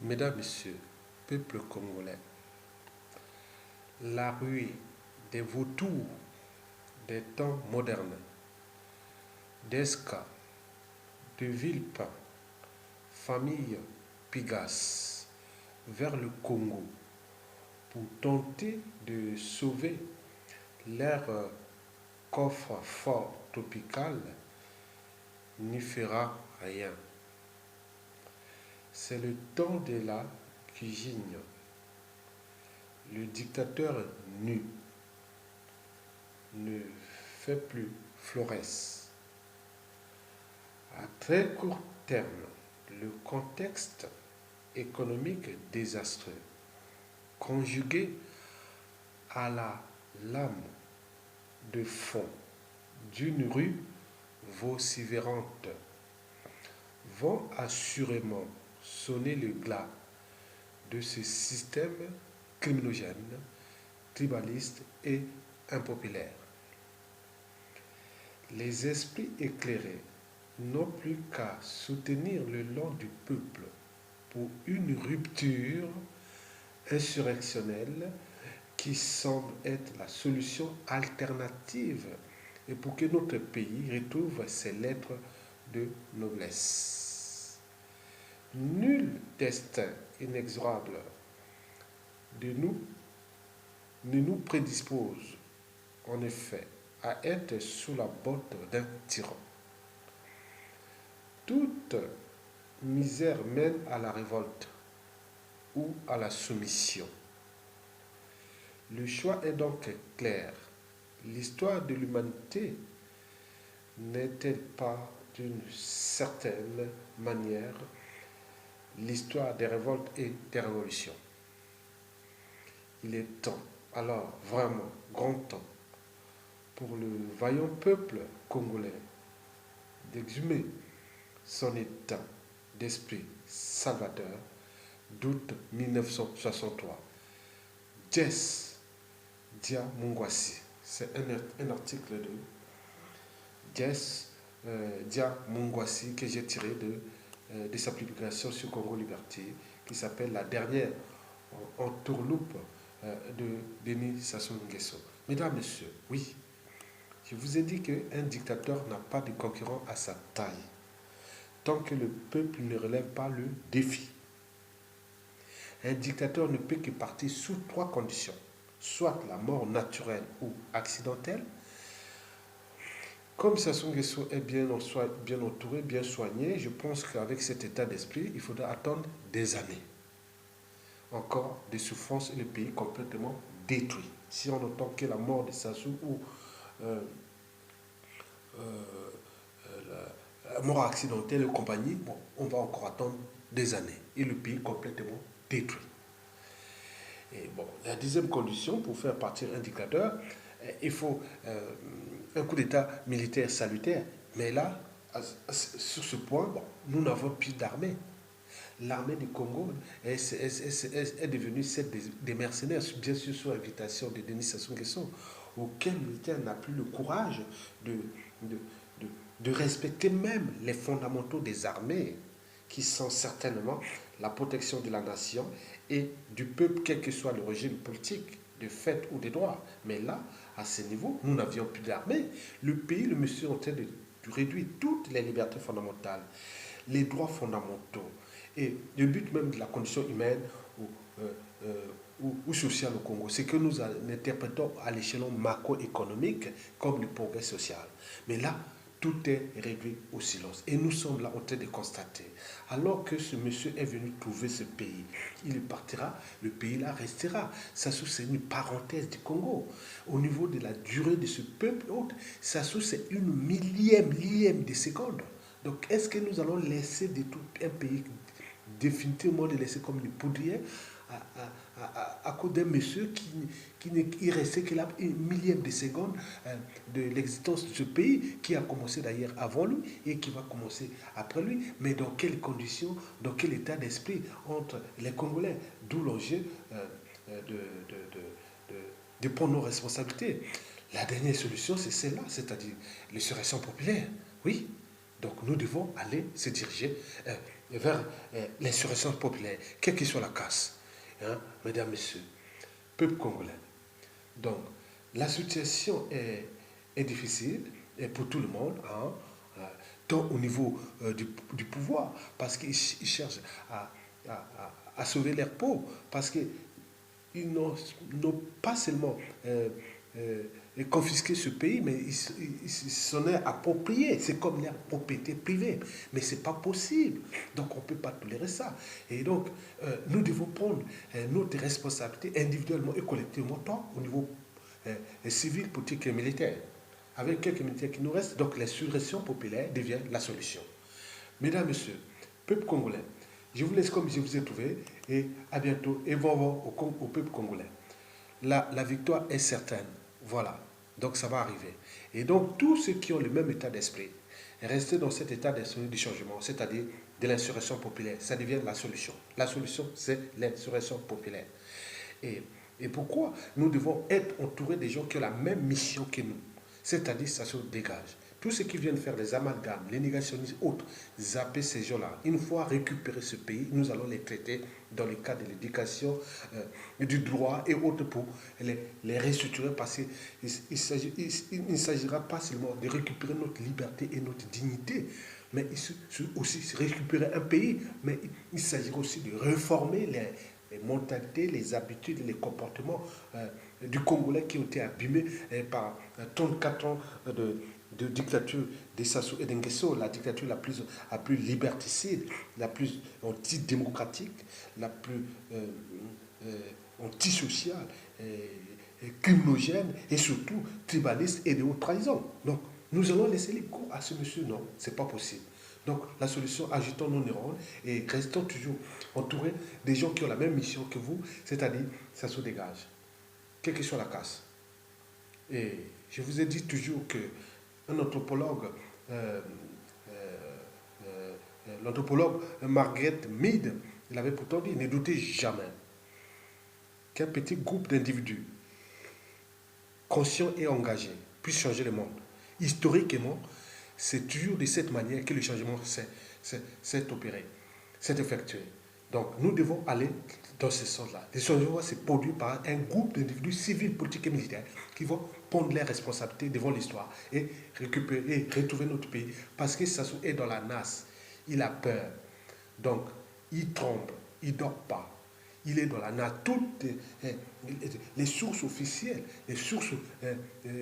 Mesdames, Messieurs, peuple congolais, la ruée des vautours des temps modernes, d'Esca, de Villepin, famille Pigas, vers le Congo pour tenter de sauver leur coffre-fort tropical n'y fera rien. C'est le temps de la cuisine. Le dictateur nu ne fait plus florès. À très court terme, le contexte économique désastreux, conjugué à la lame de fond d'une rue vociférante, vont assurément sonner le glas de ce système criminogène, tribaliste et impopulaire. Les esprits éclairés n'ont plus qu'à soutenir le long du peuple pour une rupture insurrectionnelle qui semble être la solution alternative et pour que notre pays retrouve ses lettres de noblesse. Nul destin inexorable de nous ne nous prédispose en effet à être sous la botte d'un tyran. Toute misère mène à la révolte ou à la soumission. Le choix est donc clair. L'histoire de l'humanité n'est-elle pas d'une certaine manière l'histoire des révoltes et des révolutions? Il est temps, alors vraiment grand temps, pour le vaillant peuple congolais d'exhumer son état d'esprit salvateur d'août 1963. Jess Dia Mungwasi, c'est un article de Jess Dia Mungwasi que j'ai tiré de sa publication sur Congo Liberté qui s'appelle La dernière entourloupe de Denis Sassou Nguesso. Mesdames, Messieurs, oui, je vous ai dit qu'un dictateur n'a pas de concurrent à sa taille tant que le peuple ne relève pas le défi. Un dictateur ne peut que partir sous trois conditions, soit la mort naturelle ou accidentelle. Comme Sassou Nguesso est bien entouré, bien soigné, je pense qu'avec cet état d'esprit, il faudra attendre des années. Encore des souffrances et le pays complètement détruit. Si on entend que la mort de Sassou ou la mort accidentelle et compagnie, bon, on va encore attendre des années. Et le pays complètement détruit. Et bon, la deuxième condition pour faire partir un dictateur, il faut un coup d'État militaire salutaire. Mais là, sur ce point, bon, nous n'avons plus d'armée. L'armée du Congo est devenue celle des mercenaires, bien sûr sous l'invitation de Denis Sassou Nguesso, auquel militaire n'a plus le courage de respecter même les fondamentaux des armées, qui sont certainement la protection de la nation et du peuple, quel que soit le régime politique, de fait ou de droit. Mais là, à ce niveau, nous n'avions plus d'armée. Le pays, le monsieur, est en train de réduire toutes les libertés fondamentales, les droits fondamentaux, et le but même de la condition humaine ou sociale au Congo, c'est que nous interprétons à l'échelon macroéconomique comme le progrès social. Mais là, tout est réduit au silence. Et nous sommes là en train de constater. Alors que ce monsieur est venu trouver ce pays, il partira, le pays là restera. Sassou, c'est une parenthèse du Congo. Au niveau de la durée de ce peuple, Sassou, c'est une millième de seconde. Donc, est-ce que nous allons laisser de tout un pays définitivement le laisser comme une poudrière à cause d'un monsieur qui n'est resté que là une millième de seconde de l'existence de ce pays, qui a commencé d'ailleurs avant lui et qui va commencer après lui. Mais dans quelles conditions, dans quel état d'esprit entre les Congolais? D'où l'enjeu de prendre nos responsabilités. La dernière solution, c'est celle-là, c'est-à-dire l'insurrection populaire. Oui, donc nous devons aller se diriger vers l'insurrection populaire, quelle que soit la casse. Hein, mesdames, messieurs, peuple congolais. Donc, la situation est difficile pour tout le monde, hein, tant au niveau du pouvoir, parce qu'ils cherchent à sauver leur peau, parce qu'ils n'ont pas seulement confisqué ce pays, mais ils s'en est approprié. C'est comme leur propriété privée. Mais ce n'est pas possible. Donc on ne peut pas tolérer ça. Et donc, nous devons prendre notre responsabilité individuellement et collectivement, tant au niveau civil, politique et militaire. Avec quelques militaires qui nous restent, donc l'insurrection populaire devient la solution. Mesdames, Messieurs, peuple congolais, je vous laisse comme je vous ai trouvé et à bientôt et bon vent au peuple congolais. La victoire est certaine. Voilà. Donc ça va arriver. Et donc tous ceux qui ont le même état d'esprit, rester dans cet état d'esprit du changement, c'est-à-dire de l'insurrection populaire, ça devient la solution. La solution, c'est l'insurrection populaire. Et pourquoi nous devons être entourés des gens qui ont la même mission que nous, c'est-à-dire ça se dégage. Tous ceux qui viennent faire les amalgames, les négationnistes, autres, zapper ces gens-là. Une fois récupéré ce pays, nous allons les traiter dans le cadre de l'éducation, du droit et autres pour les restructurer parce qu'il ne s'agira pas seulement de récupérer notre liberté et notre dignité, mais aussi récupérer un pays, mais il s'agira aussi de réformer les mentalités, les habitudes, les comportements du Congolais qui ont été abîmés par 34 ans de dictature des Sassou et d'Nguesso, la dictature la plus liberticide, la plus antidémocratique, la plus antisociale, criminogène et surtout tribaliste et de haute trahison. Donc, nous allons laisser les cours à ce monsieur. Non, ce n'est pas possible. Donc, la solution, agitons nos neurones et restons toujours entourés des gens qui ont la même mission que vous, c'est-à-dire, ça se dégage, quelle que soit la casse. Et je vous ai dit toujours que un anthropologue, l'anthropologue Margaret Mead, il avait pourtant dit, ne doutez jamais qu'un petit groupe d'individus conscients et engagés puisse changer le monde. Historiquement, c'est toujours de cette manière que le changement s'est opéré, s'est effectué. Donc, nous devons aller dans ce sens-là. Le changement s'est produit par un groupe d'individus civils, politiques et militaires qui vont prendre leurs responsabilités devant l'histoire et récupérer et retrouver notre pays. Parce que Sassou est dans la nasse. Il a peur. Donc, il tremble. Il ne dort pas. Il est dans la nasse. Toutes les sources officielles, les sources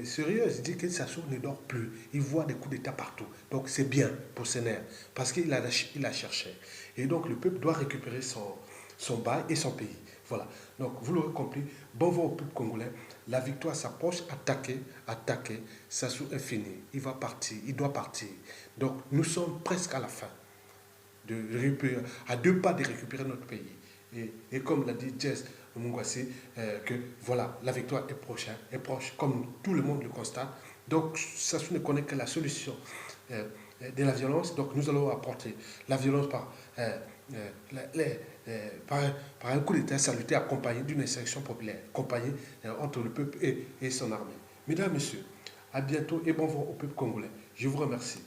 sérieuses disent que Sassou ne dort plus. Il voit des coups d'État partout. Donc, c'est bien pour ses nerfs. Parce qu'il a cherché. Et donc, le peuple doit récupérer son bail et son pays. Voilà. Donc, vous l'aurez compris, bon vent au peuple congolais. La victoire s'approche, attaquer. Sassou est fini. Il va partir, il doit partir. Donc, nous sommes presque à la fin, à 2 pas de récupérer notre pays. Et comme l'a dit Jess Mungwasi, que voilà, la victoire est proche, comme tout le monde le constate. Donc, Sassou ne connaît que la solution de la violence. Donc, nous allons apporter la violence par un coup d'État salutaire accompagné d'une insurrection populaire, accompagné entre le peuple et son armée. Mesdames, Messieurs, à bientôt et bon vent au peuple congolais. Je vous remercie.